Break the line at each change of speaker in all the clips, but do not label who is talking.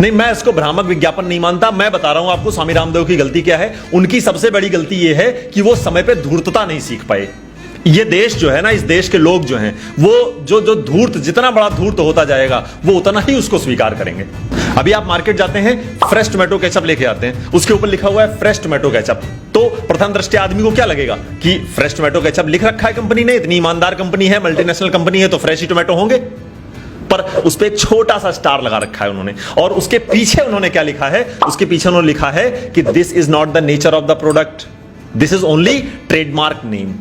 नहीं, मैं इसको भ्रामक विज्ञापन नहीं मानता। मैं बता रहा हूं आपको स्वामी रामदेव की गलती क्या है। उनकी सबसे बड़ी गलती यह है कि वो समय पे धूर्तता नहीं सीख पाए। ये देश जो है ना, इस देश के लोग जो हैं, वो जो धूर्त, जितना बड़ा धूर्त होता जाएगा वो उतना ही उसको स्वीकार करेंगे। अभी आप मार्केट जाते हैं, फ्रेश टोमेटो केचप लेके आते हैं, उसके ऊपर लिखा हुआ है फ्रेश टोमेटो केचप। तो प्रथम दृष्टया आदमी को क्या लगेगा कि फ्रेश टोमेटो केचप लिख रखा है कंपनी ने, इतनी ईमानदार कंपनी है, मल्टीनेशनल कंपनी है, तो फ्रेश ही टोमेटो होंगे। पर उस पर एक छोटा सा स्टार लगा रखा है उन्होंने, और उसके पीछे उन्होंने क्या लिखा है? उसके पीछे उन्होंने लिखा है कि this is not the nature of the product, this is only trademark name.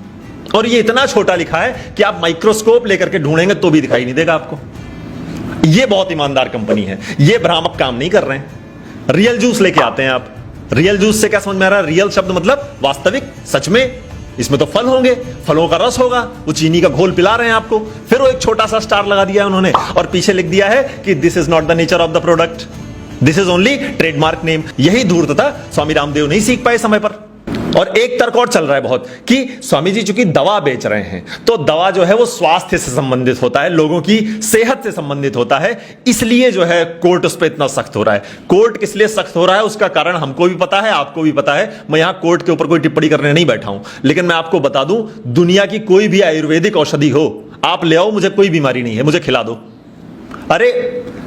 और ये इतना छोटा लिखा है कि आप माइक्रोस्कोप लेकर के ढूंढेंगे तो भी दिखाई नहीं देगा आपको। ये बहुत ईमानदार कंपनी है, ये भ्रामक काम नहीं कर रहे हैं। रियल जूस लेके आते हैं आप, रियल जूस से क्या समझ में आ रहा है? रियल शब्द मतलब वास्तविक, सच में। इसमें तो फल होंगे, फलों का रस होगा, वो चीनी का घोल पिला रहे हैं आपको। फिर वो एक छोटा सा स्टार लगा दिया है उन्होंने, और पीछे लिख दिया है कि this is not the nature of the product, this is only trademark name. यही धूर्तता स्वामी रामदेव नहीं सीख पाए समय पर। और एक तर्क और चल रहा है बहुत कि स्वामी जी चूंकि दवा बेच रहे हैं, तो दवा जो है वो स्वास्थ्य से संबंधित होता है, लोगों की सेहत से संबंधित होता है, इसलिए जो है कोर्ट उस पर इतना सख्त हो रहा है। कोर्ट किस लिए सख्त हो रहा है उसका कारण हमको भी पता है, आपको भी पता है। मैं यहां कोर्ट के ऊपर कोई टिप्पणी करने नहीं बैठा हूं, लेकिन मैं आपको बता दूं, दुनिया की कोई भी आयुर्वेदिक औषधि हो, आप ले आओ, मुझे कोई बीमारी नहीं है, मुझे खिला दो। अरे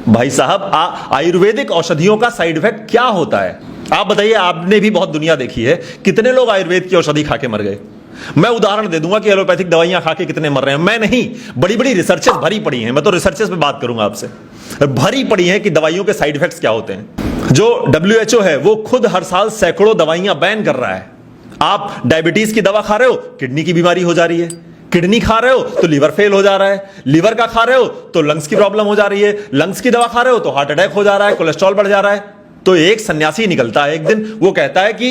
भाई साहब, आयुर्वेदिक औषधियों का साइड इफेक्ट क्या होता है आप बताइए? आपने भी बहुत दुनिया देखी है, कितने लोग आयुर्वेद की औषधि खा के मर गए। मैं उदाहरण दे दूंगा कि एलोपैथिक दवाइयां खा के कितने मर रहे हैं। मैं नहीं, बड़ी बड़ी रिसर्चेस भरी पड़ी हैं, मैं तो रिसर्चेस पे बात करूंगा आपसे, भरी पड़ी हैं कि दवाइयों के साइड इफेक्ट्स क्या होते हैं। जो WHO है वो खुद हर साल सैकड़ों दवाइयां बैन कर रहा है। आप डायबिटीज की दवा खा रहे हो, किडनी की बीमारी हो जा रही है, किडनी खा रहे हो तो लीवर फेल हो जा रहा है, लीवर का खा रहे हो तो लंग्स की प्रॉब्लम हो जा रही है, लंग्स की दवा खा रहे हो तो हार्ट अटैक हो जा रहा है, कोलेस्ट्रॉल बढ़ जा रहा है। तो एक सन्यासी निकलता है एक दिन, वो कहता है कि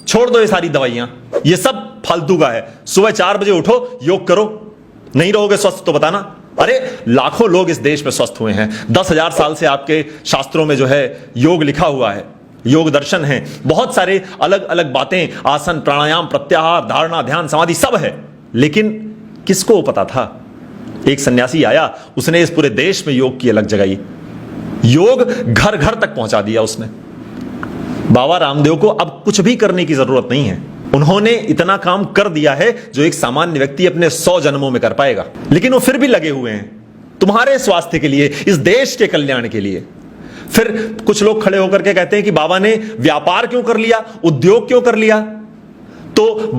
छोड़ दो ये सारी दवाइयां, ये सब फालतू का है, सुबह 4 बजे उठो, योग करो, नहीं रहोगे स्वस्थ तो बताना। अरे लाखों लोग इस देश में स्वस्थ हुए हैं, 10,000 साल से आपके शास्त्रों में जो है योग लिखा हुआ है, योग दर्शन है, बहुत सारे अलग अलग बातें, आसन, प्राणायाम, प्रत्याहार, धारणा, ध्यान, समाधि सब है। लेकिन किसको पता था? एक सन्यासी आया, उसने इस पूरे देश में योग की अलग जगाई, योग घर घर तक पहुंचा दिया उसने। बाबा रामदेव को अब कुछ भी करने की जरूरत नहीं है, उन्होंने इतना काम कर दिया है जो एक सामान्य व्यक्ति अपने 100 जन्मों में कर पाएगा। लेकिन वो फिर भी लगे हुए हैं तुम्हारे स्वास्थ्य के लिए, इस देश के कल्याण के लिए। फिर कुछ लोग खड़े होकर के कहते हैं कि बाबा ने व्यापार क्यों कर लिया, उद्योग क्यों कर लिया? तो